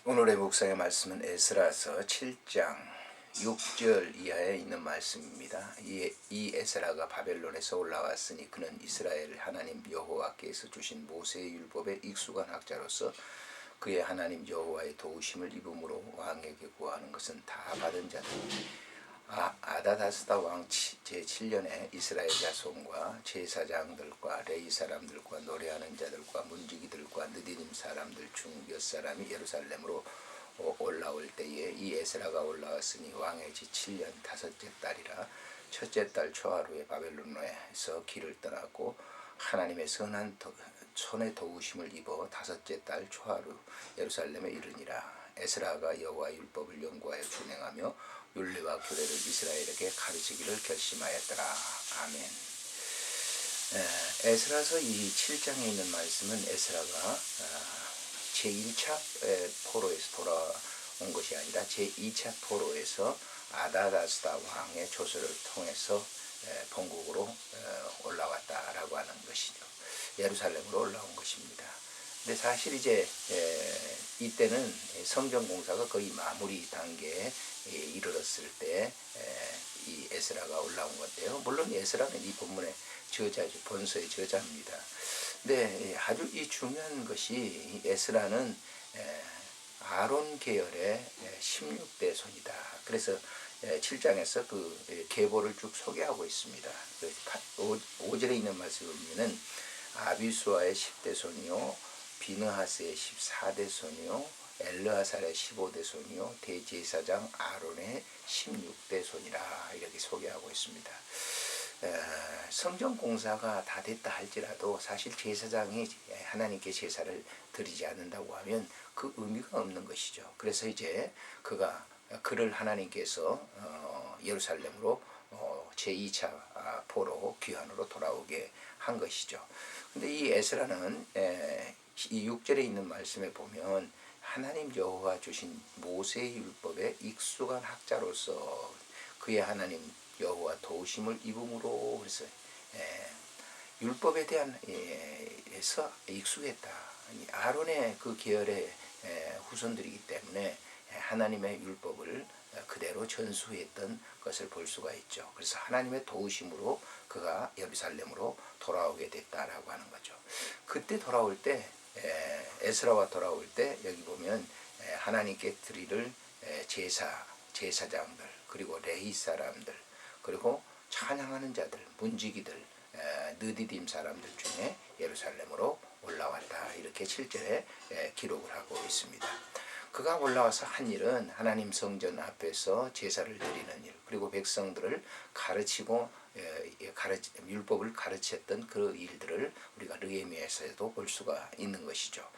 오늘의 묵상의 말씀은 에스라서 7장 6절 이하에 있는 말씀입니다. 이 에스라가 바벨론에서 올라왔으니 그는 이스라엘 하나님 여호와께서 주신 모세의 율법에 익숙한 학자로서 그의 하나님 여호와의 도우심을 입음으로 왕에게 구하는 것은 다 받은 자들이니 아다다스다 왕 제7년에 이스라엘 자손과 제사장들과 레위 사람들과 노래하는 자들과 문지기들과 느디님 사람들 중 몇 사람이 예루살렘으로 올라올 때에 이 에스라가 올라왔으니 왕의 제7년 다섯째 달이라 첫째 달 초하루에 바벨론에서 길을 떠나고 하나님의 선한 손의 도우심을 입어 다섯째 달 초하루 예루살렘에 이르니라. 에스라가 여호와 율법을 연구하여 준행하며 율례와 규례를 이스라엘에게 가르치기를 결심하였더라. 아멘. 에스라서 이 7장에 있는 말씀은 에스라가 제1차 포로에서 돌아온 것이 아니라 제2차 포로에서 아다다스다 왕의 조서를 통해서 본국으로 올라왔다라고 하는 것이죠. 예루살렘으로 올라온 것입니다. 근데 사실 이제 이때는 성전 공사가 거의 마무리 단계에 이르렀을 때 이 에스라가 올라온 건데요. 물론 에스라는 이 본문의 저자죠. 본서의 저자입니다. 근데 아주 이 중요한 것이 에스라는 아론 계열의 16대 손이다. 그래서 7장에서 그 계보를 쭉 소개하고 있습니다. 5절에 있는 말씀을 보면은 아비수아의 10대 손이요, 비느하스의 14대 손이요, 엘르아살의 15대 손이요, 대제사장 아론의 16대 손이라 이렇게 소개하고 있습니다. 성전 공사가 다 됐다 할지라도 사실 제사장이 하나님께 제사를 드리지 않는다고 하면 그 의미가 없는 것이죠. 그래서 이제 그를 하나님께서 예루살렘으로 제2차 포로 귀환으로 돌아오게 한 것이죠. 근데 이 에스라는 이 6절에 있는 말씀에 보면 하나님 여호와 주신 모세의 율법에 익숙한 학자로서 그의 하나님 여호와 도우심을 입음으로 그래서 율법에 대한 에서 익숙했다. 아론의 그 계열의 후손들이기 때문에 하나님의 율법을 그대로 전수했던 것을 볼 수가 있죠. 그래서 하나님의 도우심으로 그가 예루살렘으로 돌아오게 됐다라고 하는 거죠. 그때 돌아올 때 에스라와 돌아올 때 여기 보면 하나님께 드릴 제사장들 그리고 레위 사람들 그리고 찬양하는 자들 문지기들 느디딤 사람들 중에 예루살렘으로 올라왔다. 이렇게 7절에 기록을 하고 있습니다. 그가 올라와서 한 일은 하나님 성전 앞에서 제사를 드리는 일 그리고 백성들을 가르치고 율법을 가르쳤던 그 일들을 우리가 느헤미야에서도 볼 수가 있는 것이죠.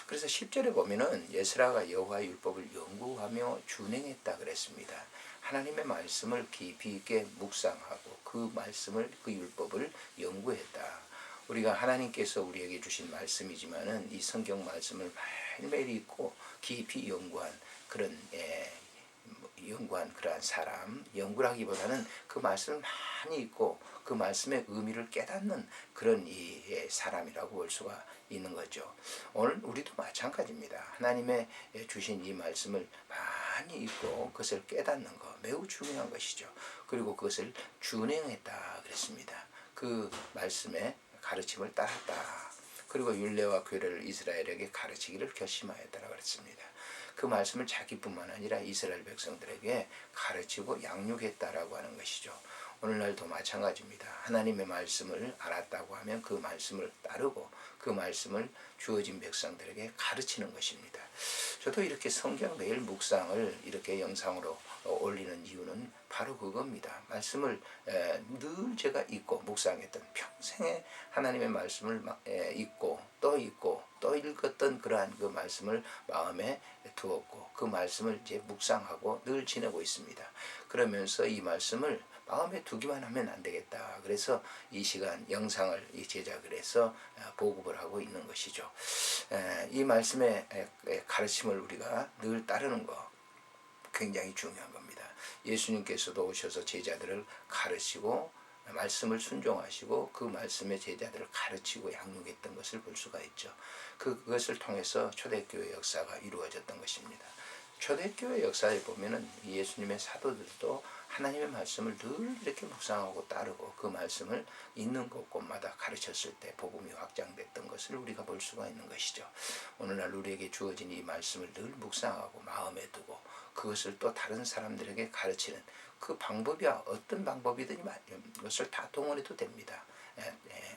그래서 10절에 보면은 에스라가 여호와 율법을 연구하며 준행했다 그랬습니다. 하나님의 말씀을 깊이 있게 묵상하고 그 말씀을 그 율법을 연구했다. 우리가 하나님께서 우리에게 주신 말씀이지만은 이 성경 말씀을 매일매일 읽고 깊이 연구한 그러한 사람, 연구라기보다는 그 말씀을 많이 읽고 그 말씀의 의미를 깨닫는 그런 이 사람이라고 볼 수가 있는 거죠. 오늘 우리도 마찬가지입니다. 하나님의 주신 이 말씀을 많이 읽고 그것을 깨닫는 것 매우 중요한 것이죠. 그리고 그것을 준행했다 그랬습니다. 그 말씀의 가르침을 따랐다. 그리고 율례와 규례를 이스라엘에게 가르치기를 결심하였다라고 그랬습니다. 그 말씀을 자기뿐만 아니라 이스라엘 백성들에게 가르치고 양육했다라고 하는 것이죠. 오늘날도 마찬가지입니다. 하나님의 말씀을 알았다고 하면 그 말씀을 따르고 그 말씀을 주어진 백성들에게 가르치는 것입니다. 저도 이렇게 성경 매일 묵상을 이렇게 영상으로 올리는 이유는 바로 그겁니다. 말씀을 늘 제가 읽고 묵상했던 평생에 하나님의 말씀을 읽고 또 읽었던 그러한 그 말씀을 마음에 두었고 그 말씀을 이제 묵상하고 늘 지내고 있습니다. 그러면서 이 말씀을 마음에 두기만 하면 안 되겠다. 그래서 이 시간 영상을 제작을 해서 보급을 하고 있는 것이죠. 이 말씀의 가르침을 우리가 늘 따르는 것 굉장히 중요한 겁니다. 예수님께서도 오셔서 제자들을 가르치고 말씀을 순종하시고 그 말씀의 제자들을 가르치고 양육했던 것을 볼 수가 있죠. 그것을 통해서 초대교회 역사가 이루어졌던 것입니다. 초대교회 역사에 보면은 예수님의 사도들도 하나님의 말씀을 늘 이렇게 묵상하고 따르고 그 말씀을 있는 곳곳마다 가르쳤을 때 복음이 확장됐던 것을 우리가 볼 수가 있는 것이죠. 오늘날 우리에게 주어진 이 말씀을 늘 묵상하고 마음에 두고 그것을 또 다른 사람들에게 가르치는 그 방법이야 어떤 방법이든 그것을 다 동원해도 됩니다.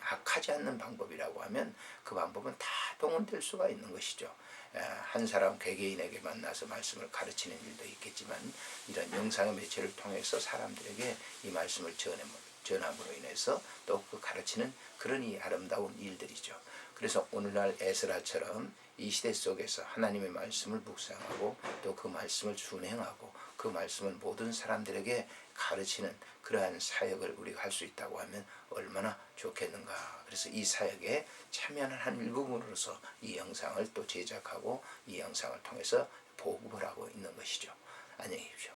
악하지 않는 방법이라고 하면 그 방법은 다 동원될 수가 있는 것이죠. 한 사람 개개인에게 만나서 말씀을 가르치는 일도 있겠지만 이런 영상의 매체를 통해서 사람들에게 이 말씀을 전함으로 인해서 또 그 가르치는 그런 이 아름다운 일들이죠. 그래서 오늘날 에스라처럼 이 시대 속에서 하나님의 말씀을 묵상하고 또 그 말씀을 준행하고 그 말씀을 모든 사람들에게 가르치는 그러한 사역을 우리가 할 수 있다고 하면 얼마나 좋겠는가. 그래서 이 사역에 참여하는 한 일부분으로서 이 영상을 또 제작하고 이 영상을 통해서 보급을 하고 있는 것이죠. 안녕히 계십시오.